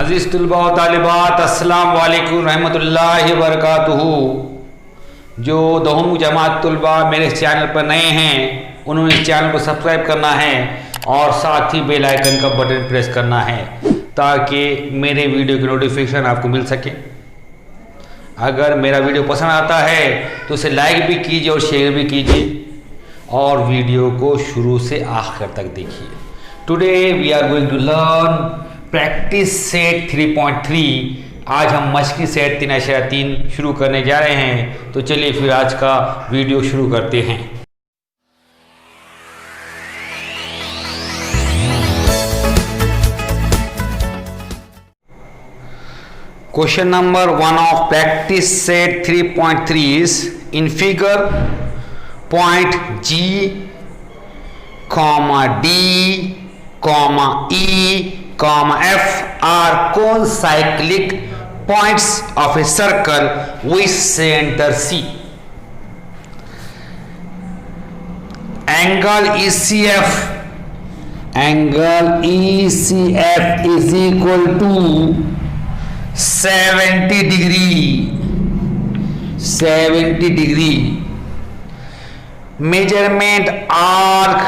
अज़ीज़ तलबा व तालिबात, अस्सलाम वालेकुम रहमतुल्लाहि व बरकातुहू। जो दहम जमात तलबा मेरे चैनल पर नए हैं उन्होंने इस चैनल को सब्सक्राइब करना है और साथ ही बेल आइकन का बटन प्रेस करना है ताकि मेरे वीडियो की नोटिफिकेशन आपको मिल सके। अगर मेरा वीडियो पसंद आता है तो उसे लाइक भी कीजिए और शेयर भी कीजिए और वीडियो को शुरू से आखिर तक देखिए। Today we are going to learn practice set 3.3। आज हम मशक़ी सेट 3.3 शुरू करने जा रहे हैं, तो चलिए फिर आज का वीडियो शुरू करते हैं। Question number 1 of practice set 3.3 is in figure point G, D, E, F are concyclic points of a circle with center C. Angle ECF is equal to 70 degree. Measurement arc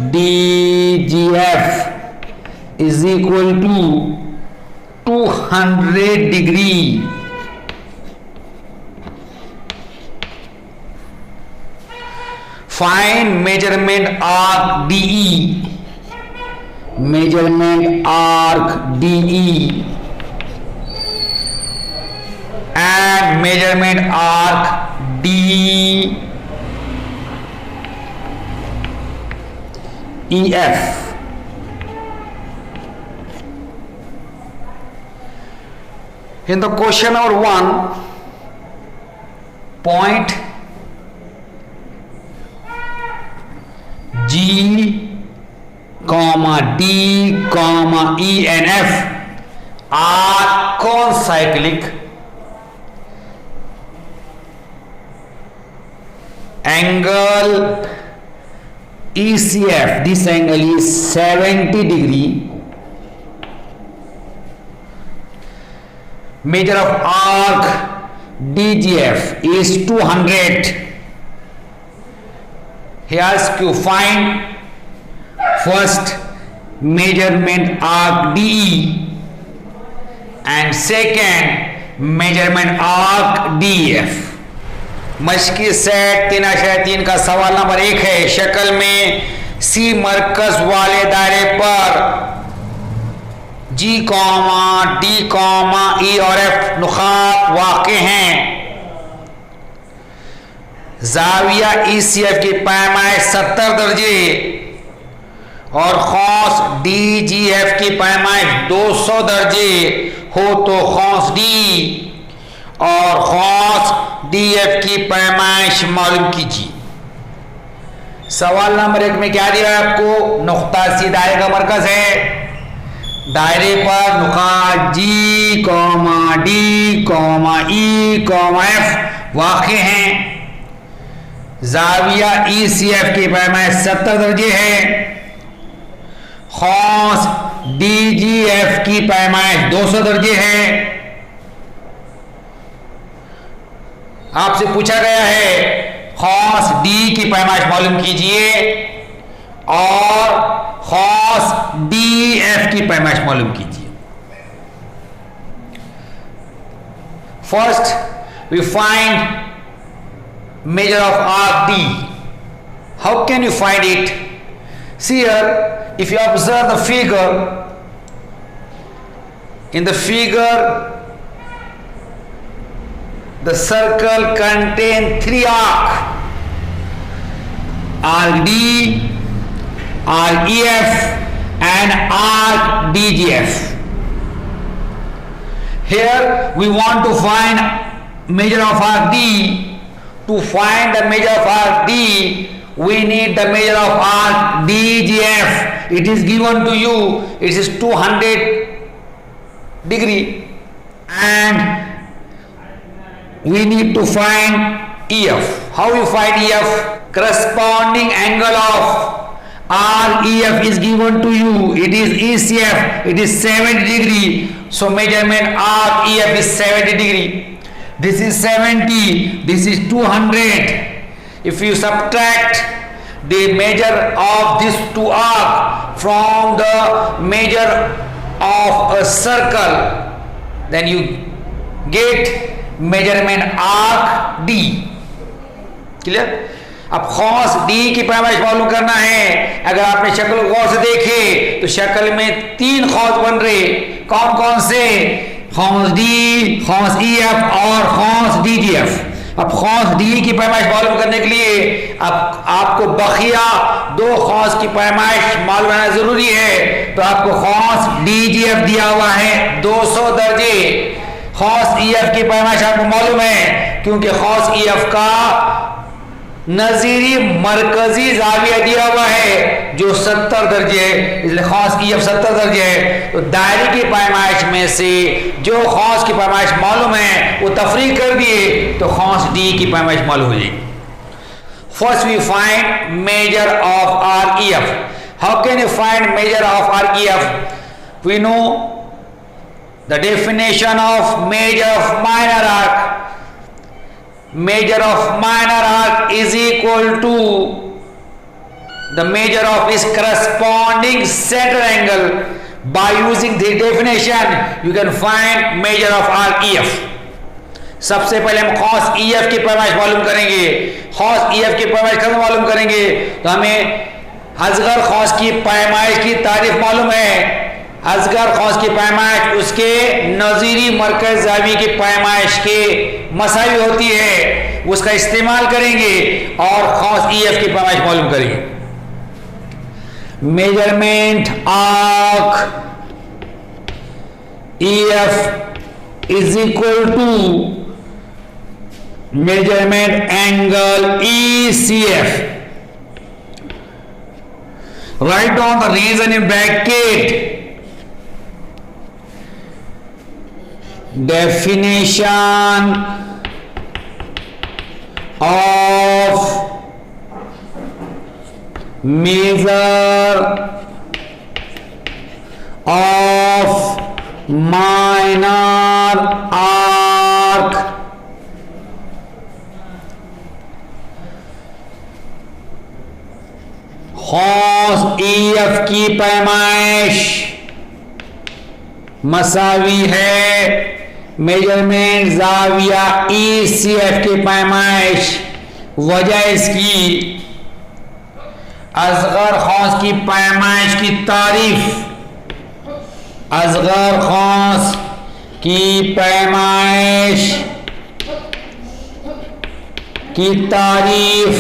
DGF is equal to 200 degree. Find measurement arc DE. And measurement arc DEF. In the question number 1, point G, D, E and F are concyclic. Angle ECF, this angle is 70 degree. Measure of arc DGF is 200. He asks you find first measurement arc DE and second measurement arc DEF. मशक़ी set 3.3 का सवाल number 1 है। शक्ल में सी मरकज वाले दायरे पर G, D, E और F नुक़ात वाक़े हैं। ज़ाविया ECF की पैमाइश 70 दर्जे और खौस DGF की पैमाइश 200 दर्जे हो तो खौस D और खौस DF की पैमाइश मालूम कीजिए। सवाल नंबर 1 में क्या दिया है आपको? नुक्ता सी दायरे का मरकज है। दायरे पर नुकात G, D, E, F वाक़े हैं। ज़ाविया ECF की पैमाइश 70 दर्जे है। खौस DGF की पैमाइश 200 दर्जे है। आपसे पूछा गया है खौस D की पैमाइश मालूम कीजिए और खौस DF की पैमाइश मालूम कीजिए। First we find measure of arc D. How can you find it? See here, if you observe the figure, in the figure the circle contains 3 arcs: arc D, arc EF and arc DGF. Here we want to find measure of arc D. To find the measure of arc D, we need the measure of arc DGF. It is given to you. It is 200 degree and we need to find EF. How you find EF? corresponding angle of REF is given to you. It is ECF. It is 70 degree. So measurement REF is 70 degree. This is 70. This is 200. If you subtract the measure of these two arcs from the measure of a circle, then you get measurement arc D. Clear? अब खौस D की पैमाइश मालूम करना है। अगर आपने शक्ल को गौर से देखे तो शक्ल में 3 खौस बन रहे। कौन कौन से? खौस डी, खौस ई एफ और खौस डी जी एफ। अब खौस डी की पैमाइश मालूम करने के लिए अब आपको बखिया 2 खौस की पैमाइश मालूम होना जरूरी है। तो आपको खौस डी जी एफ दिया हुआ है 200 दर्जे। खौस ई एफ की पैमाइश आपको मालूम है क्योंकि खौस ई एफ का नजीरी मरकजी जाविया दिया हुआ है जो 70 दर्जे है, इसलिए खौस की अब 70 दर्जे है। तो दायरे की पैमाइश में से जो खौस की पैमाइश मालूम है वो तफरीक कर दिए तो खौस डी की पैमाइश मालूम हो जाएगी। First we find measure of R E F. How can you find measure of R E F? We know the definition of measure of minor arc. Measure of minor arc is equal to the measure of its corresponding center angle. By using the definition, you can find measure of arc EF. सबसे पहले हम खौस EF की पैमाइश मालूम करेंगे। खौस EF की पैमाइश कब मालूम करेंगे? तो हमें असगर खौस की पैमाइश की तारीफ मालूम है। असगर खौस की पैमाइश उसके नजीरी मरकज जावी की पैमाइश के मसावी होती है, उसका इस्तेमाल करेंगे और खौस ई एफ की पैमाइश मालूम करेंगे। Measurement arc E F is equal to measurement angle E C F. Write down the reason in bracket. Definition of measure of minor arc खौस EF की पैमाइश मसावी है मेजरमेंट जाविया ECF की पैमाइश। वजह इसकी असगर खौस की पैमाइश की तारीफ। असगर खौस की पैमाइश की तारीफ।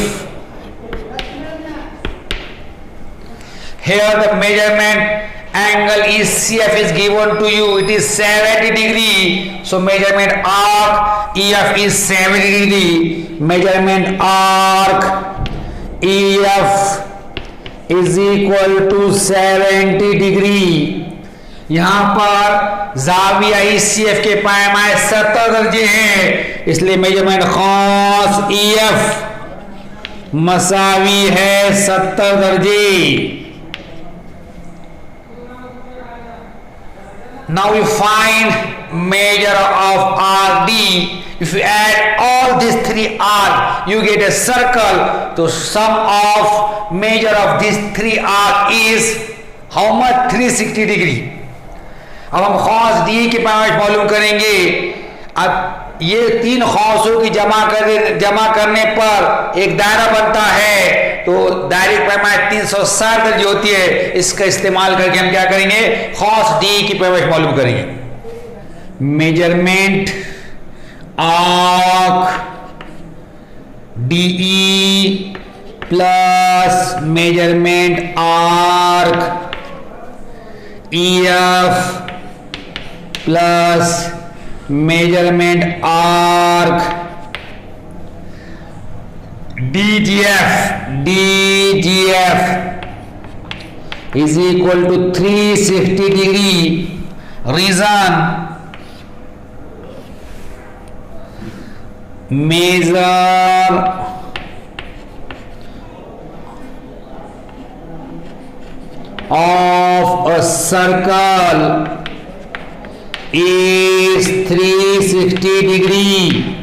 Here the measurement angle ECF is given to you. It is 70 degree. So measurement arc EF is 70 degree. Measurement arc EF is equal to 70 degree. यहाँ पर जाविया ECF के पैमाइश 70 दर्जे हैं, इसलिए मेजरमेंट खौस EF मसावी है 70 दर्जे। Now we find measure of RD. If you add all these 3 arcs, you get a circle. So sum of measure of these 3 arcs is how much? 360 degree. अब हम खौस D की पैमाइश मालूम करेंगे। अब ये 3 खौसों की जमा करने पर एक दायरा बनता है। तो दायरे की पैमाइश 360 दर्जे होती है। इसका इस्तेमाल करके हम क्या करेंगे? खौस डी की पैमाइश मालूम करेंगे। Measurement arc DE plus measurement arc EF plus measurement arc DGF is equal to 360 degree. Reason: measure of a circle is 360 degree.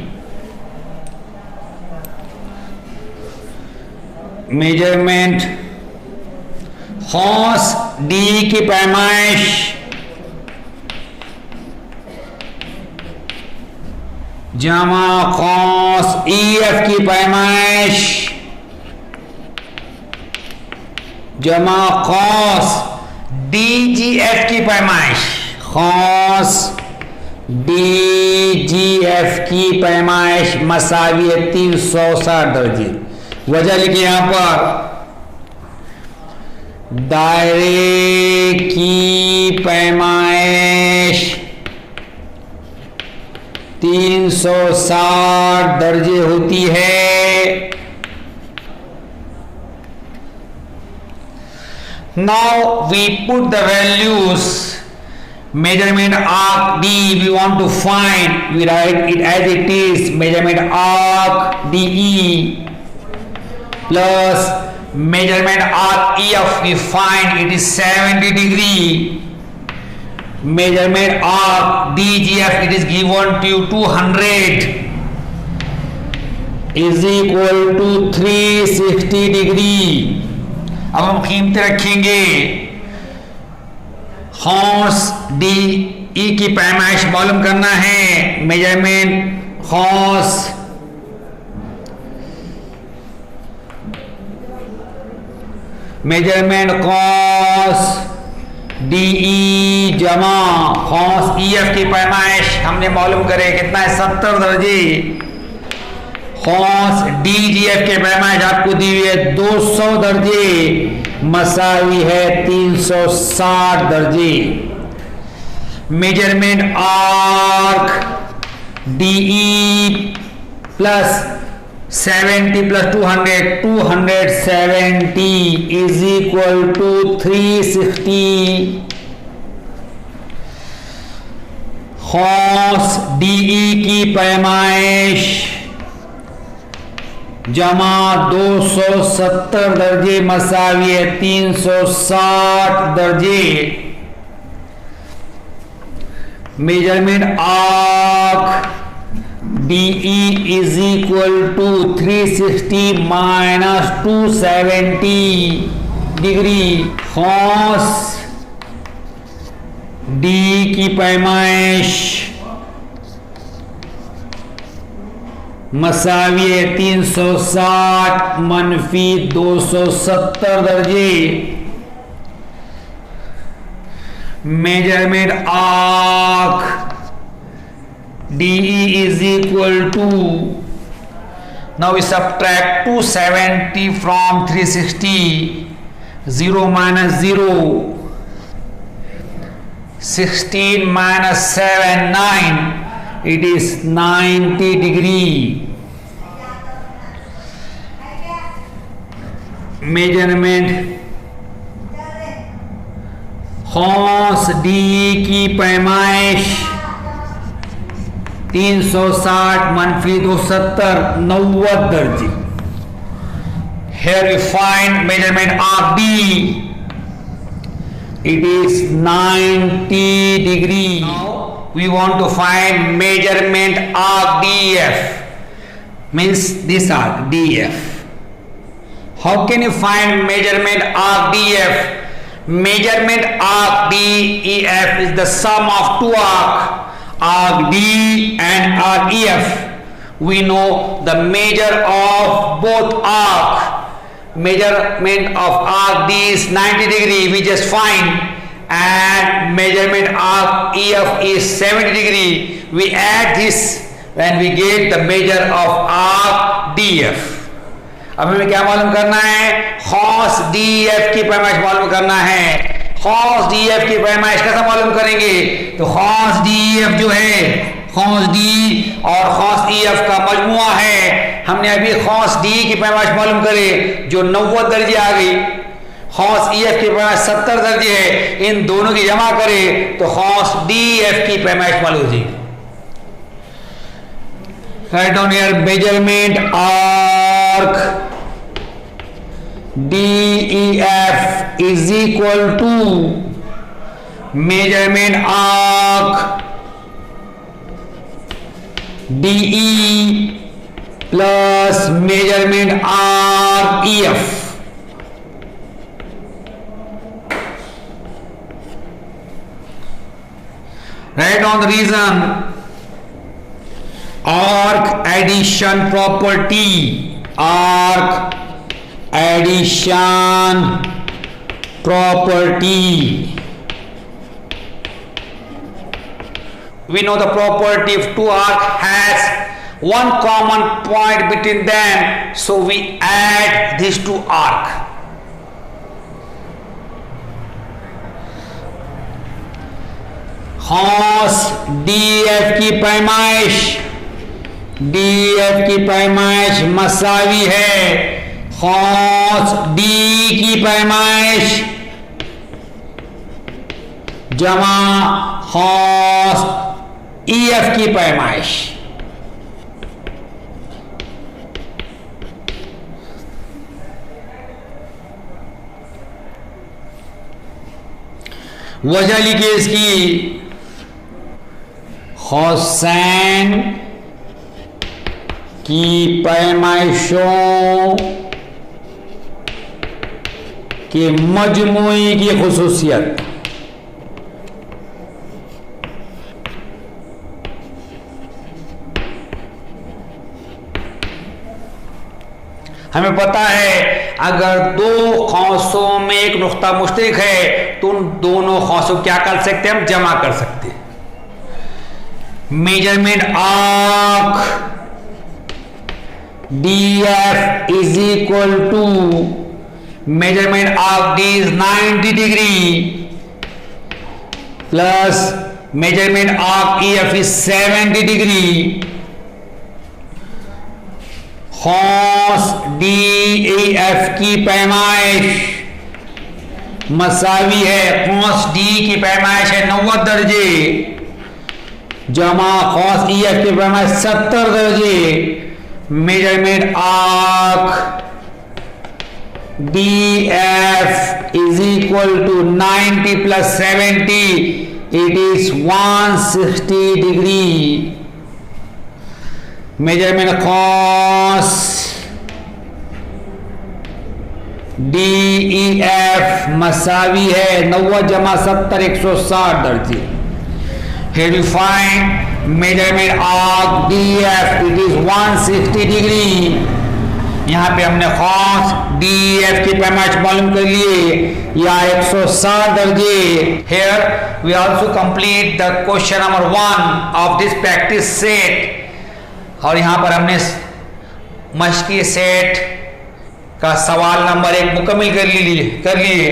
Measurement cos D की पैमाइश जमा cos EF की पैमाइश जमा cos DGF की पैमाइश, cos DGF की पैमाइश मसावी 360 दर्जे। वजह लिखिए यहां पर, दायरे की पैमाइश 360 दर्जे होती है। Now we put the values. Measurement arc D we want to find. We write it as it is. Measurement arc DE plus measurement arc EF we find it is 70 degree. Measurement arc DGF it is given to you 200 is equal to 360 degree. अब हम कीमतें रखेंगे। cos D E की पैमाइश मालूम करना है। Measurement cos DE जमा cos EF की पैमाइश हमने मालूम करे कितना है, 70 दर्जे। cos DGF के पैमाइश आपको दी हुई है 200 दर्जे, मसावी है 360 दर्जे। Measurement arc DE plus 70 plus 200 270 is equal to 360। cos DE की पैमाइश जमा 270 दर्जे मसावी है 360 दर्जे। Measurement arc DE is equal to 360 minus 270 degree। cos D की पैमाइश मसावी है 360 मनफी 270 दर्जे। Measurement arc DE is equal to, now we subtract 270 from 360, 0 minus 0, 16 minus 7, 9, it is 90 degree। Measurement cos DE की पैमाइश 360 मनफी 270 90 दर्जे। Here we find measurement of D, it is 90 degree। Now we want to find measurement of DF, means this arc DF। How can you find measurement of DF? Measurement of DEF is the sum of two arcs, arc D and arc EF. We know the measure of both arc. Measurement of arc D is 90 degree, we just find, and measurement of EF is 70 degree. We add this when we get the measure of arc DF. अब हमें क्या मालूम करना है? cos DF की पैमाइश मालूम करना है। cos DF की पैमाइश कैसे मालूम करेंगे? तो cos DF जो है cos D और cos EF का मजमुआ है। हमने अभी cos D की पैमाइश मालूम करे जो 90 दर्जे आ गई, cos EF की पैमाइश 70 दर्जे है, इन दोनों की जमा करे तो cos DF की पैमाइश मालूम हो जाएगी। Write down here measurement arc DEF is equal to measurement arc DE plus measurement arc EF। Write down the reason. Arc addition property. Arc addition property. We know the property if two arcs has one common point between them, so we add these two arcs. cos DF की पैमाइश मसावी है cos D की पैमाइश जमा cos EF की पैमाइश। वजह लिखिए इसकी, cosine की पैमाइशों के मजमूई की खुसूसियत। हमें पता है अगर दो कौसों में एक नुक्ता मुश्तरक है तो उन दोनों कौसों क्या कर सकते हैं, हम जमा कर सकते हैं। Measurement arc DF is equal to measurement arc D is 90 degree plus measurement arc EF is 70 degree. cos DEF की पैमाइश मसावी है cos D की पैमाइश है 90 दर्जे जमा cos EF की पैमाइश 70 दर्जे। Measurement arc DF is equal to 90 plus 70, it is 160 degree. Measurement cos DEF मसावी है 90 जमा 70 160 दर्जे। Here we find measurement arc DF, it is 160 degree. यहाँ पे हमने cos DEF की पैमाइश मालूम कर लिए या 160 दर्जे। Here we also complete the question number 1 of this practice set। और यहाँ पर हमने मश्की सेट का सवाल नंबर 1 मुकम्मल कर लिए।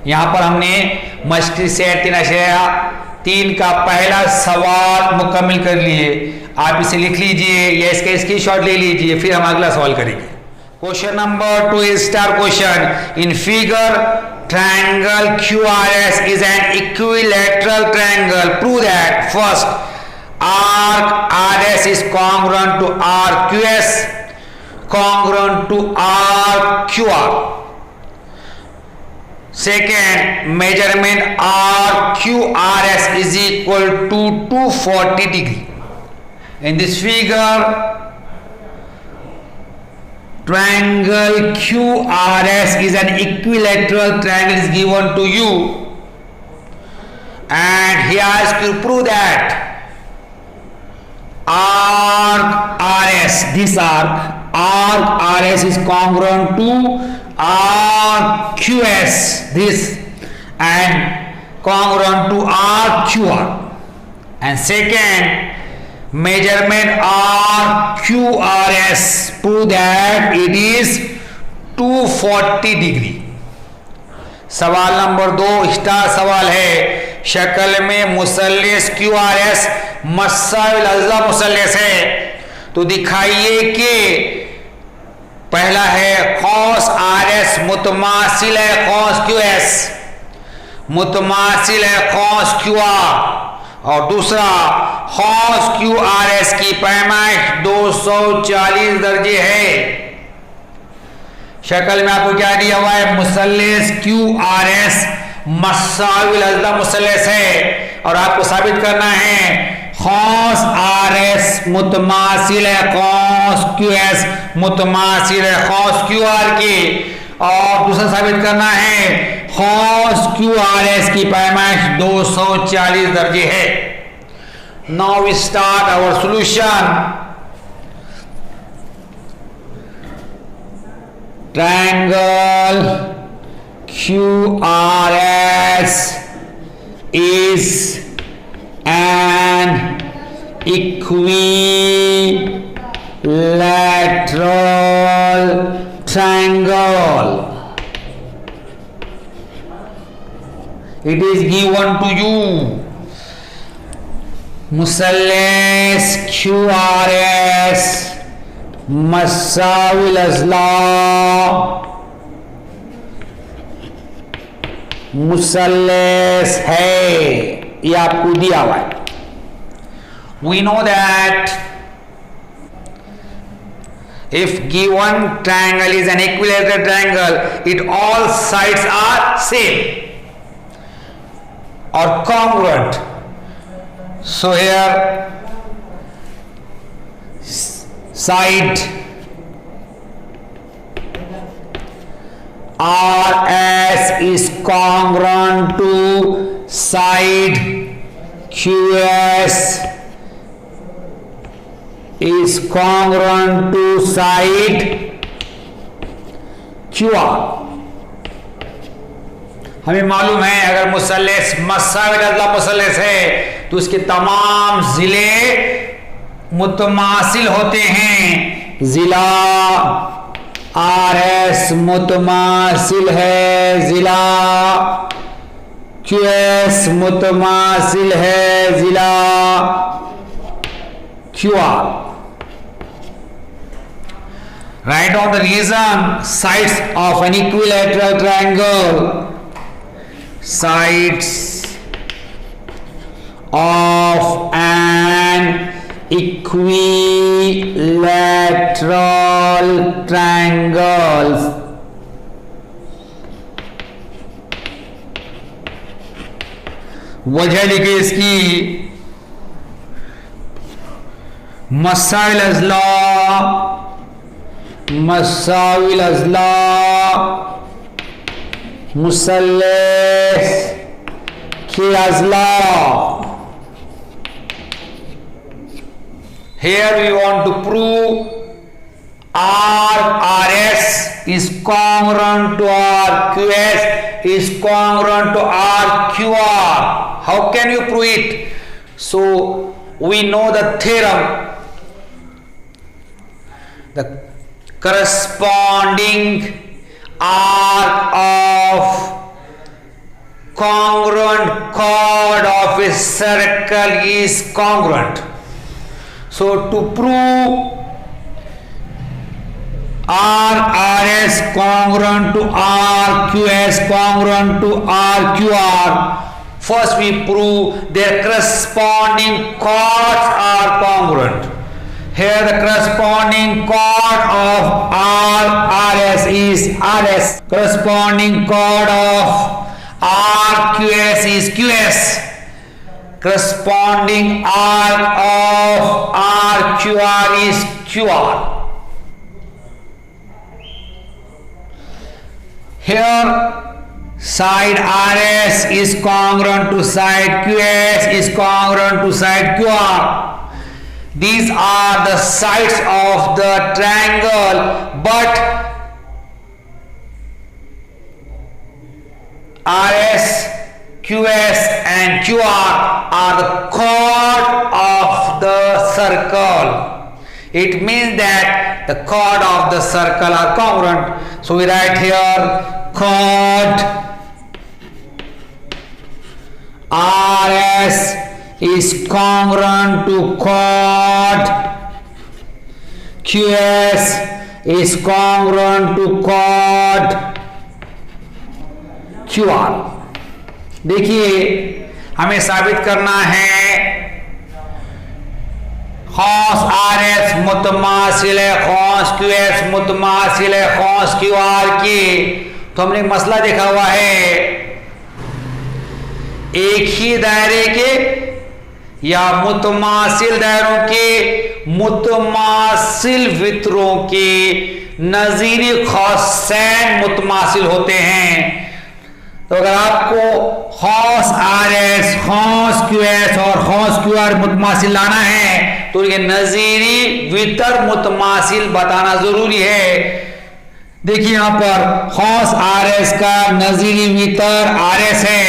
यहाँ पर हमने मश्की सेट 3 का पहला सवाल मुकम्मल कर लिए। आप इसे लिख लीजिए या इसका स्क्रीनशॉट ले लीजिए, फिर हम अगला सवाल करेंगे। Question number 2 is star question. In figure, triangle QRS is an equilateral triangle. Prove that. First, arc RS is congruent to arc QS, congruent to arc QR. Second, measurement arc QRS is equal to 240 degree. In this figure, triangle QRS is an equilateral triangle is given to you, and he asks you to prove that arc RS, this arc RS is congruent to arc QS, this, and congruent to arc QR. And second, measurement arc QRS, prove that it is 240 degree. सवाल number 2 star सवाल है। शक्ल में मुसल्लिस QRS मस्साविल अज़्ज़ा मुसल्लिस है, तो दिखाइए कि पहला है cos RS मुतमासिल है cos QS, मुतमासिल है cos QR, और दूसरा cos QRS की पैमाइश 240 दर्जे है। शक्ल में आपको क्या दिया हुआ है, मुसल्लेस QRS मसाविल अज़ला मुसल्लेस है, और आपको साबित करना है कौस RS मुतमासिल है कौस QS मुतमासिल है कौस QR के, और दूसरा साबित करना है कौस QRS की पैमाइश 240 दर्जे है। Now we start our solution. Triangle QRS is an equilateral triangle. It is given to you. मुसल्लेस QRS मसाविल अज़ला मुसल्लेस है, ये आपको दिया हुआ है। We know that if given triangle is an equilateral triangle, it all sides are same or congruent. So here side RS is congruent to side QS is congruent to side QR। हमें मालूम है अगर मुसल्लेस मसाविल अज़ला मुसल्लेस है तो उसके तमाम जिले मुतमासिल होते हैं। जिला RS मुतमासिल है, जिला QS मुतमासिल है, जिला QR। Write down the reason sides of an equilateral triangle. Sides of an equilateral triangles वजह लिखिए इसकी, मसाविल अज़ला मसाविल अज़ला मुसल्लेस के अज़ला। Here we want to prove RS is congruent to RQS is congruent to RQR. How can you prove it? So we know the theorem. The corresponding arc of congruent chord of a circle is congruent. So to prove RS congruent to RQS congruent to RQR, first we prove their corresponding chords are congruent. Here the corresponding chord of RS is RS, corresponding chord of RQS is QS, corresponding arc of RQR is QR. Here side RS is congruent to side QS is congruent to side QR. These are the sides of the triangle, but RS, QS and QR are the chord of the circle. It means that the chord of the circle are congruent. So we write here chord RS is congruent to chord QS is congruent to chord QR। देखिए हमें साबित करना है खौस R S मुतमासिल है खौस Q S मुतमासिल है खौस Q are की। तो हमने मसला देखा हुआ है, एक ही दायरे के या मुतमासिल दायरों के मुतमासिल वितरों के नजीरी खौसैन मुतमासिल होते हैं। तो अगर आपको खौस आर एस खौस क्यू एस और खौस क्यू आर मुतमासिल लाना है तो ये नजीरी वितर मुतमासिल बताना जरूरी है। देखिए यहां पर खौस आर एस का नजीरी वितर आर एस है,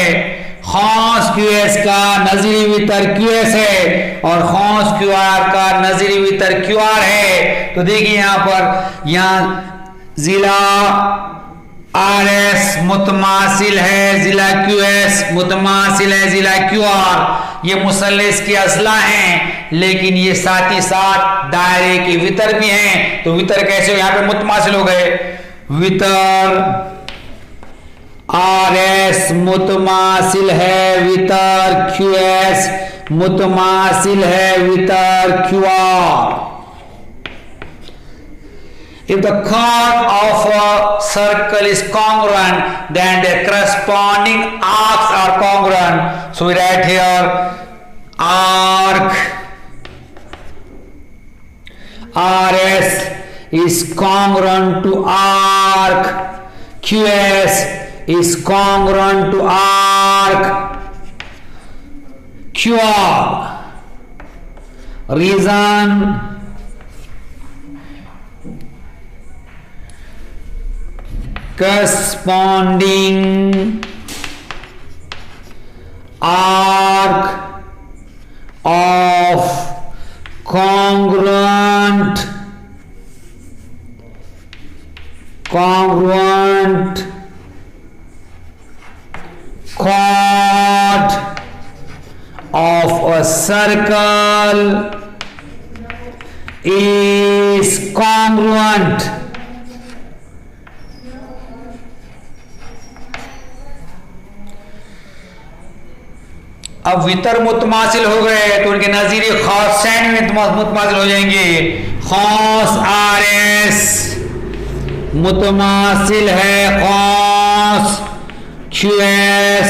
खौस क्यू एस का नजीरी वितर क्यू एस है और खौस क्यू आर का नजीरी वितर क्यू आर है। तो देखिए यहां पर जिला आर एस मुतमासिल है, जिला क्यू एस मुतमासिल है, जिला क्यू आर। ये मुसल्लिस की असला हैं, लेकिन ये साथ ही साथ दायरे के वितर भी हैं। तो वितर कैसे हो, यहां पे मुतमासिल हो गए। वितर आर एस मुतमासिल है वितर क्यू एस मुतमासिल है वितर Q R. If the chord of a circle is congruent, then the corresponding arcs are congruent. So we write here arc RS is congruent to arc QS is congruent to arc QR. Reason corresponding arc of congruent chord of a circle is congruent अब वितर मुतमासिल हो गए तो उनके नजीरी खौसैन मुतमासिल हो जाएंगे। खौस R S मुतमासिल है खौस Q S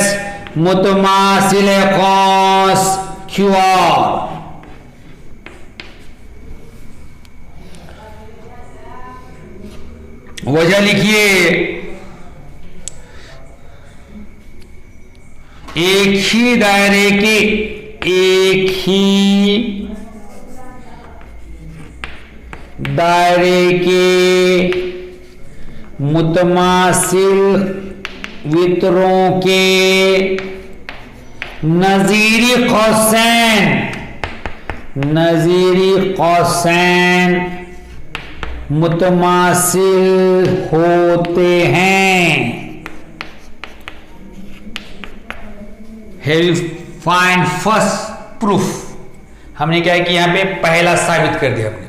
मुतमासिल है खौस क्यू आर। वजह लिखिए, एक ही दायरे के मुतमासिल वितरों के नजीरी कौसैन मुतमासिल होते हैं। Here you find first proof। हमने क्या किया, यहाँ पे पहला साबित कर दिया हमने।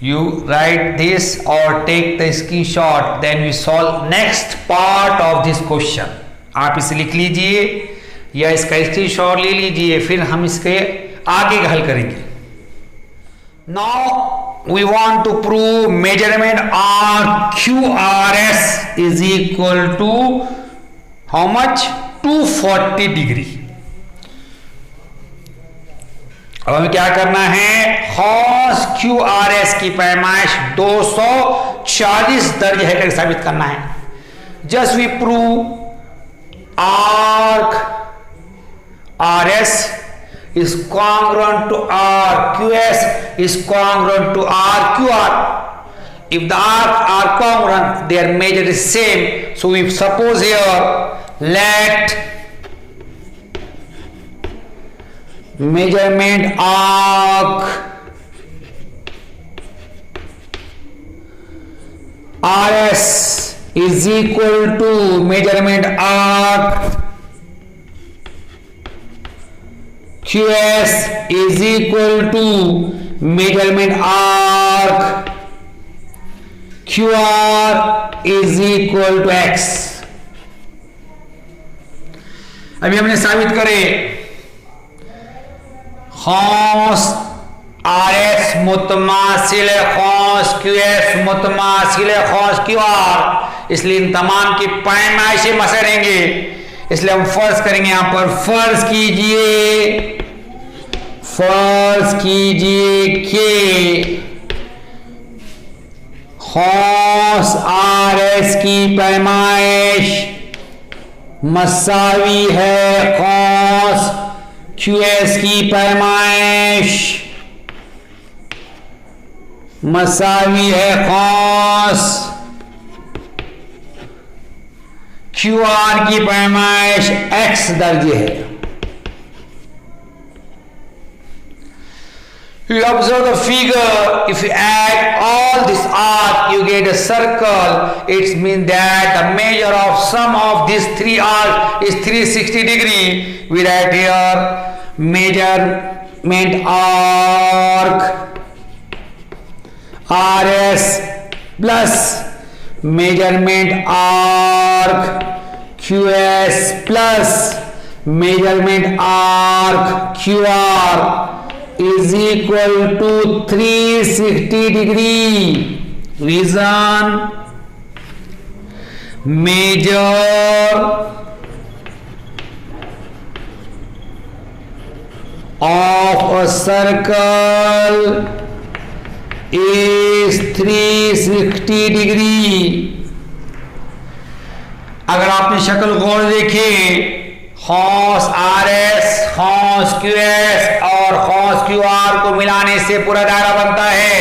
You write this or take the screenshot, then we solve next part of this question। आप इसे लिख लीजिए या इसका स्क्रीनशॉट ले लीजिए, फिर हम इसके आगे हल करेंगे। Now we want to prove measurement RQRS is equal to how much? 240 degree. अब हमें क्या करना है, खौस क्यू आर एस की पैमाइश 240 दर्ज है करके साबित करना है। Just we prove arc R S is congruent to RQS is congruent to RQR. If the arcs are congruent, their measure is same. So we suppose here, let measurement arc RS is equal to measurement arc QS is equal to measurement arc QR is equal to X। अभी हमने साबित करे खौस R S मुतमासिल खौस Q S मुतमासिल खौस Q R, इसलिए इन तमाम की पैमाइशें मसरेंगे। इसलिए हम फर्ज करेंगे, यहां पर फर्ज कीजिए कि खौस आर एस की पैमाइश मसावी है खौस क्यू एस की पैमाइश मसावी है खौस क्यू आर की पैमाइश एक्स दर्जे है। You observe the figure. If you add all this arc, you get a circle. It means that the measure of sum of these three arcs is 360 degree. We write here measurement arc RS plus measurement arc QS plus measurement arc QR is equal to 360 degree. Reason: measure of a circle is 360 degree. अगर आपने शक्ल गौर देखे, खौस R S खौस Q S और खौस Q are को मिलाने से पूरा दायरा बनता है।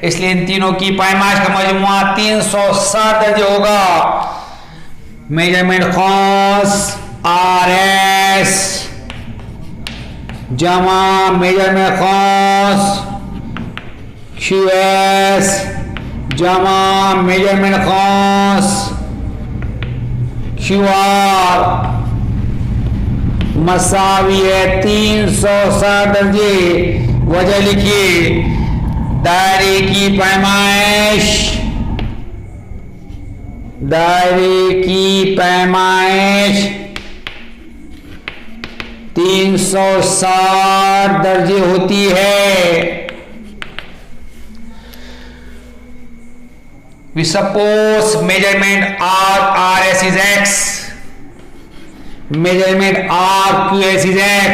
इसलिए इन तीनों की पैमाइश का मजमुआ 360 दर्जे होगा। मेजरमेंट खौस आर एस जमा मेजरमेंट खौस क्यू एस जमा मेजरमेंट खौस क्यू आर मसावी है 360 दर्जे। वजह लिखिए, दायरे की पैमाइश 360 दर्जे होती है। We suppose measurement RS is X, measurement RQS is X,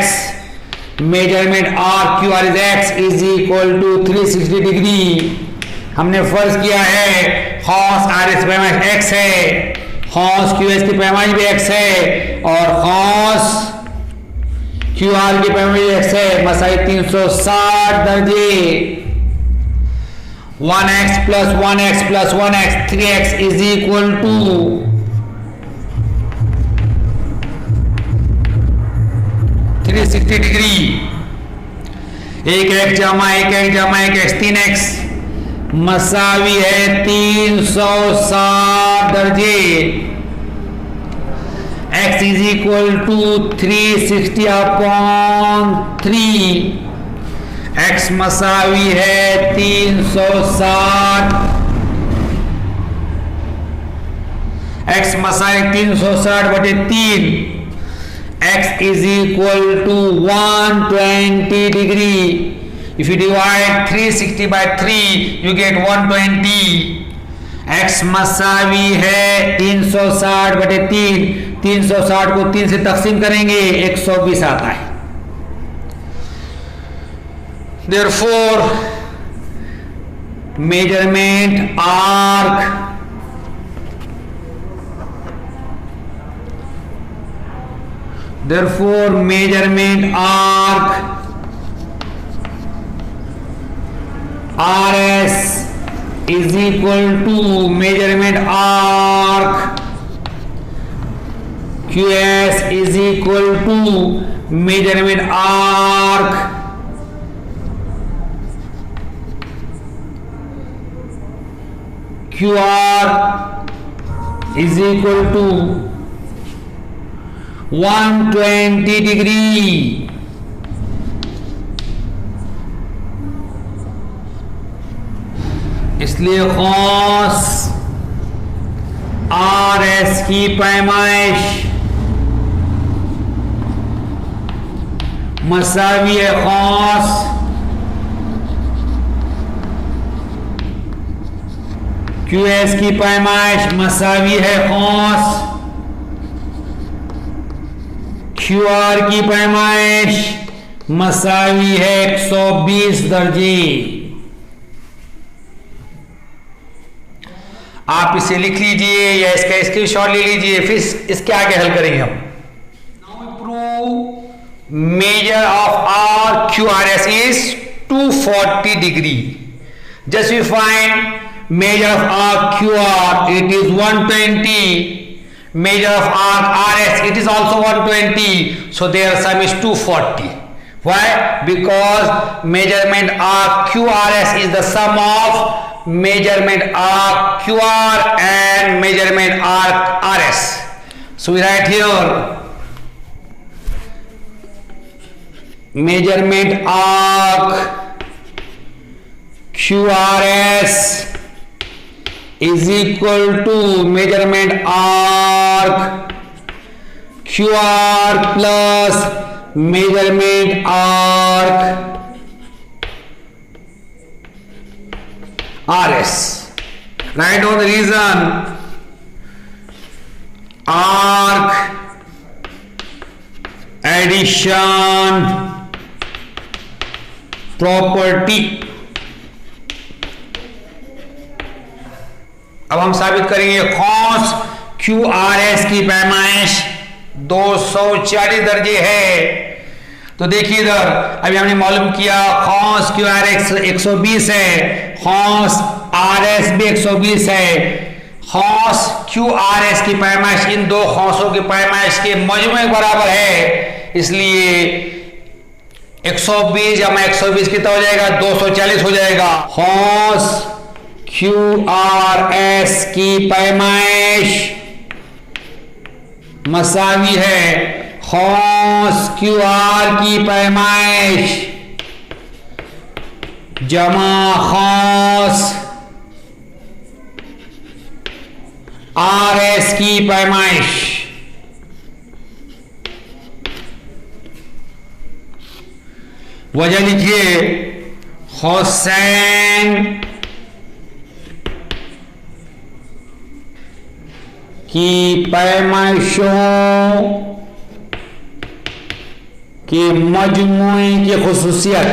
measurement RQR is X is equal to 360 degree। हमने फर्ज किया है खौस RS पैमाइश X है, खौस QS की पैमाइश भी X है और खौस QR की पैमाइश X है। मसाई 360 दर्जे। 1x plus 1x plus 1x 3x is equal to 360 degree. एक x जमा एक x जमा एक x 3x मसावी है 360 दर्जे। x is equal to 360 upon 3। x मसावी है 360, x मसावी 360 बटे 3। x is equal to 120 degree. If you divide 360 by 3, you get 120. x मसावी है 360 बटे 3। 360 को 3 से तकसीम करेंगे 120 आता है। Therefore, measurement arc RS is equal to measurement arc QS is equal to measurement arc QR is equal to 120 degree। इसलिए खौस RS की पैमाइश मसावी है खौस QS की पैमाइश मसावी है कौस, QR की पैमाइश मसावी है 120 दर्जे। आप इसे लिख लीजिए या इसका स्क्रीनशॉट ले लीजिए, फिर इसके आगे हल करेंगे हम। Prove measure of R QRS is 240 degree. Just we find measure of arc QR, it is 120. Measure of arc RS, it is also 120. So their sum is 240. Why? Because measurement arc QRS is the sum of measurement arc QR and measurement arc RS. So we write here measurement arc QRS is equal to measurement arc QR plus measurement arc RS. Write down the reason. Arc addition property. अब हम साबित करेंगे cos QRS की पैमाइश 240 दर्जे है। तो देखिए इधर अभी हमने मालूम किया कॉस QRS 120 है, कॉस RS भी 120 है। कॉस QRS की पैमाइश इन दो कॉसों की पैमाइश के मजमू बराबर है, इसलिए 120 जमा 120 कितना हो जाएगा, 240 हो जाएगा। कॉस QRS की पैमाइश मसावी है कॉस QR की पैमाइश जमा कॉस RS की पैमाइश। वजह लिखिए कोसेन की पैमाइशों के मजमूए की खुसूसियत।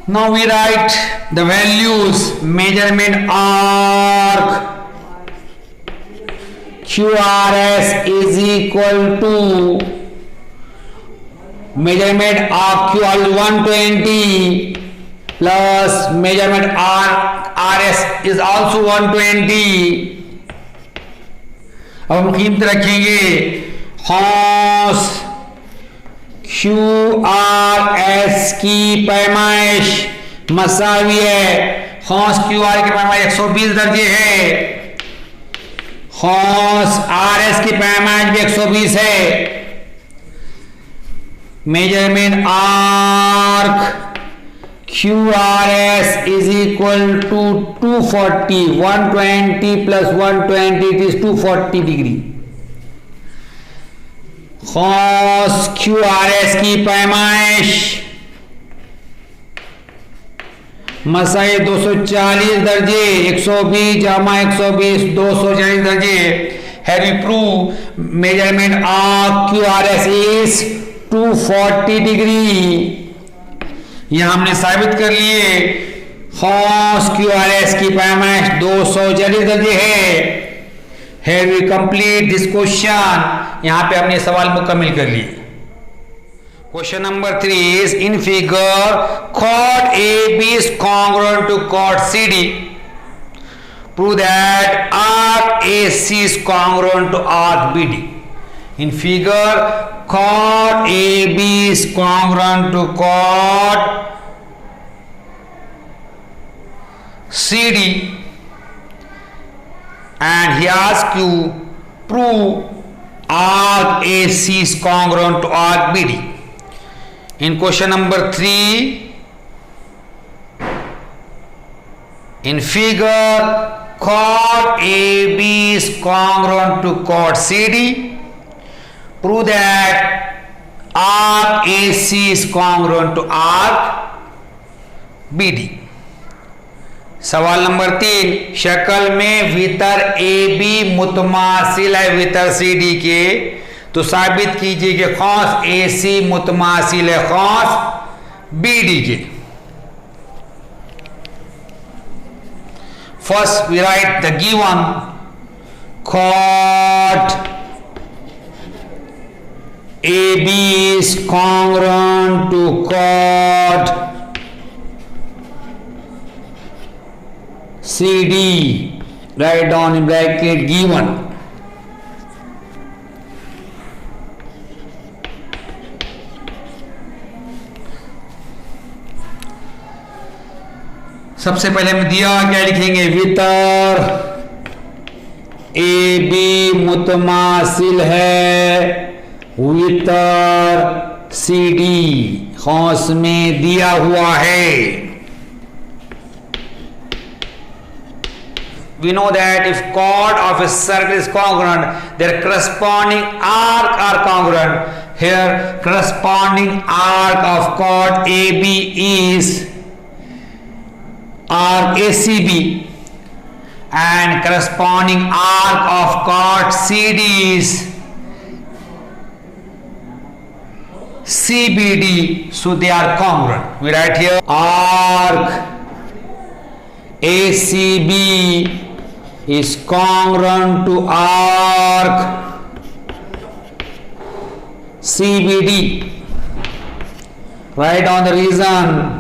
Now we write the values. Measurement arc QRS is equal to measurement arc QR is 120 plus measurement arc RS is also 120. अब हम कीमत रखेंगे कॉस QRS की पैमाइश मसावी है कॉस QR की पैमाइश 120 दर्जे है, कॉस RS की पैमाइश भी 120 है। Measurement arc QRS is equal to 240. 120 plus 120 it is 240 degree. cos QRS की पैमाइश मसाई 240 दर्जे, 120 जमा 120 240 दर्जे। Have we proved measurement of QRS is 240 degree. यह हमने साबित कर लिए cos QRS की पैमाइश 240 दर्जे है। Here we complete this question. यहाँ पे हमने सवाल मुकम्मल कर लिए। Question number 3 is in figure chord AB is congruent to chord CD. Prove that arc AC is congruent to arc BD. In figure chord AB is congruent to chord CD and he asks you prove arc AC is congruent to arc BD. In question number 3, in figure chord AB is congruent to chord CD. Prove that arc AC is congruent to arc BD। सवाल number 3, शक्ल में वितर AB मुतमासिल है वितर CD के, तो साबित कीजिए कि खौस AC मुतमासिल है खौस BD के। First we write the given chord AB is congruent to chord CD, write down in bracket given। सबसे पहले हम दिया क्या लिखेंगे, वितर AB मुतमासिल है वितर CD, खौस में दिया हुआ है। We know that if chord of a circle is congruent, their corresponding arc are congruent. Here, corresponding arc of chord AB is arc ACB, and corresponding arc of chord CD is CBD, so they are congruent. We write here arc ACB is congruent to arc CBD. Write down the reason.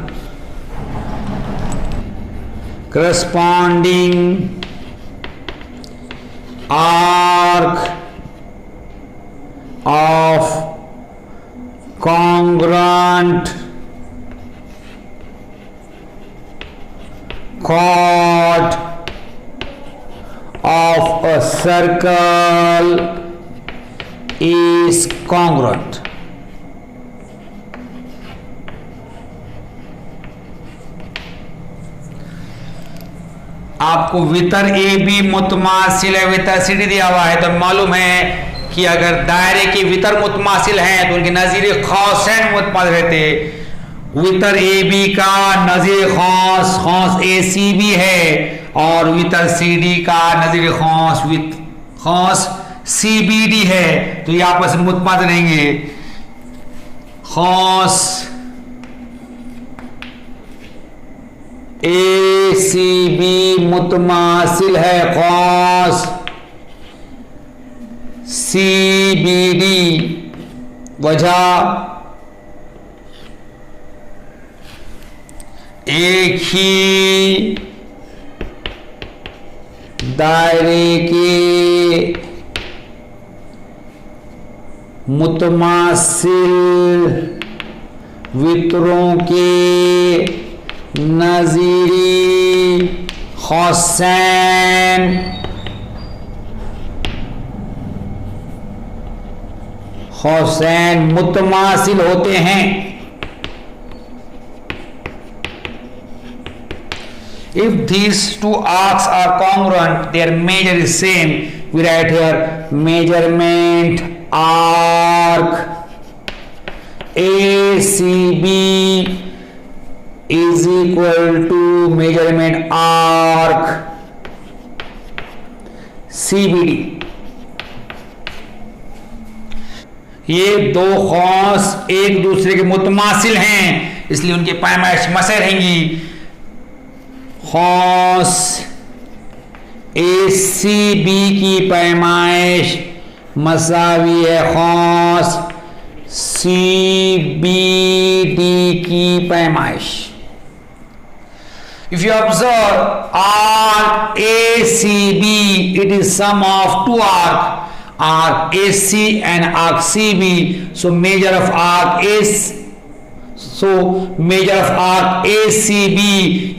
Corresponding arc of congruent chord of a circle is congruent। आपको वितर AB मुतमासिल है वितर CD दिया हुआ है, तो मालूम है कि अगर दायरे के वितर मुतमासिल हैं तो उनके नज़ीर खौसैन मुतमासिल रहते। वितर AB का नज़ीर खौस खौस ACB है, और वितर CD का नज़ीर खौस CBD है, तो ये आपस में मुतमासिल रहेंगे। खौस ACB मुतमासिल है खौस CBD, वजह एक ही दायरे के मुतमासिल वितरों के नज़ीरी खौसैन मुतमासिल होते हैं। If these two arcs are congruent, their measure is same. We write here measurement arc ACB is equal to measurement arc CBD। ये दो खौस एक दूसरे के मुतमासिल हैं, इसलिए उनकी पैमाइश मसे रहेंगी। खौस ACB की पैमाइश मसावी है खौस CBD की पैमाइश। If you observe arc ACB, it is sum of two arc AC and arc CB. So measure of arc ACB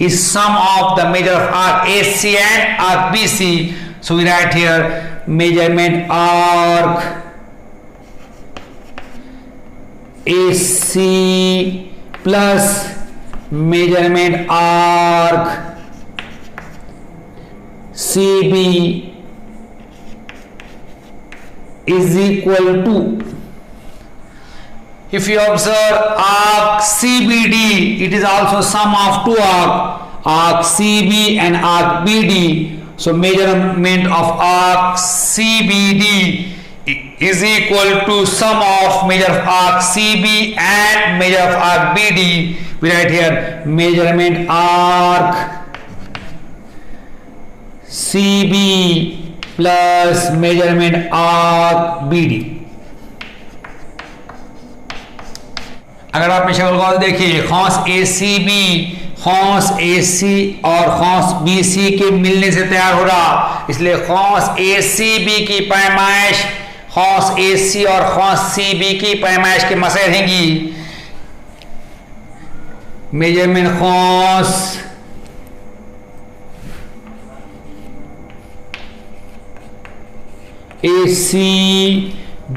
is sum of the measure of arc AC and arc BC. So we write here measurement arc AC plus measurement arc CB is equal to If you observe arc CBD, it is also sum of two arc CB and arc BD. So measurement of arc CBD is equal to sum of measure of arc CB and measure of arc BD. We write here measurement arc CB plus measurement arc BD. अगर आप में शक्ल को देखिए, खौस AC और खौस BC के मिलने से तैयार हो रहा, इसलिए खौस ACB की पैमाइश खौस AC और खौस CB की पैमाइश के मसे रहेंगी। मेजरमेंट खौस AC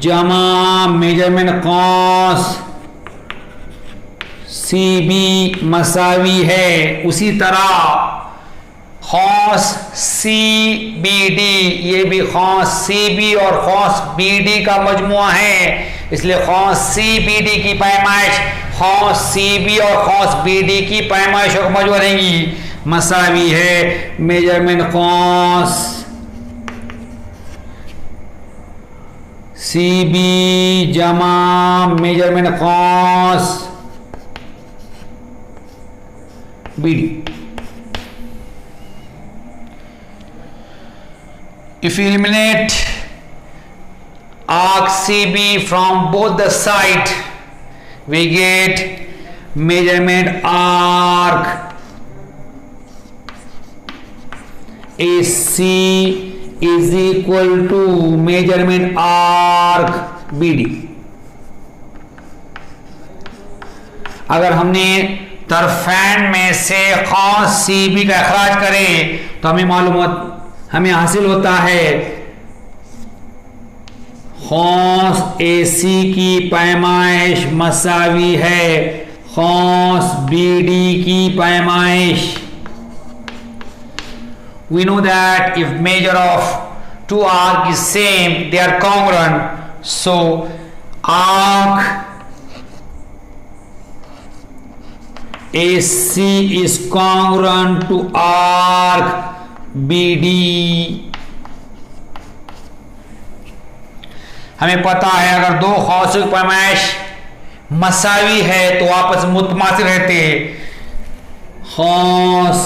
जमा मेजरमेंट खौस CB मसावी है। उसी तरह खौस CBD, ये भी खौस CB और खौस BD का मजमुआ है, इसलिए खौस CBD की पैमाइश खौस CB और खौस BD की पैमाइशों का मजमुआ रहेंगी, मसावी है। मेजरमेंट खौस CB जमा measurement खौस BD. If you eliminate arc CB from both the sides, we get measurement arc AC is equal to measurement arc BD. अगर हमने तरफैन में से खौस CB का अखराज करें तो हमें हासिल होता है खौस AC की पैमाइश मसावी है खौस BD की पैमाइश। We know that if measure of two arc is same, they are congruent. So arc AC is congruent to arc BD. हमें पता है अगर दो खौसों की पैमाइश मसावी है तो आपस में मुतमासिल रहते। खौस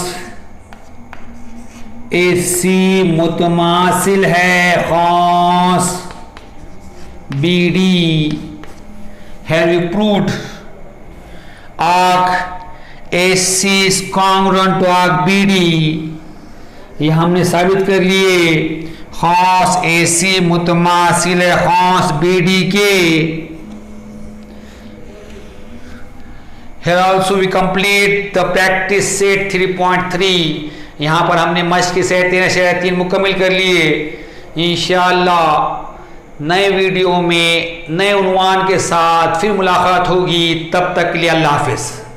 AC मुतमासिल है खौस BD। Have you proved arc AC is congruent to arc BD? ये हमने साबित कर लिए खौस AC मुतमासिल है खौस BD के। Here also we complete the practice set 3.3. यहाँ पर हमने मश्क के सेट 13 मुकम्मल कर लिए। इंशाअल्लाह नए वीडियो में नए उन्वान के साथ फिर मुलाकात होगी। तब तक के लिए अल्लाह हाफिज़।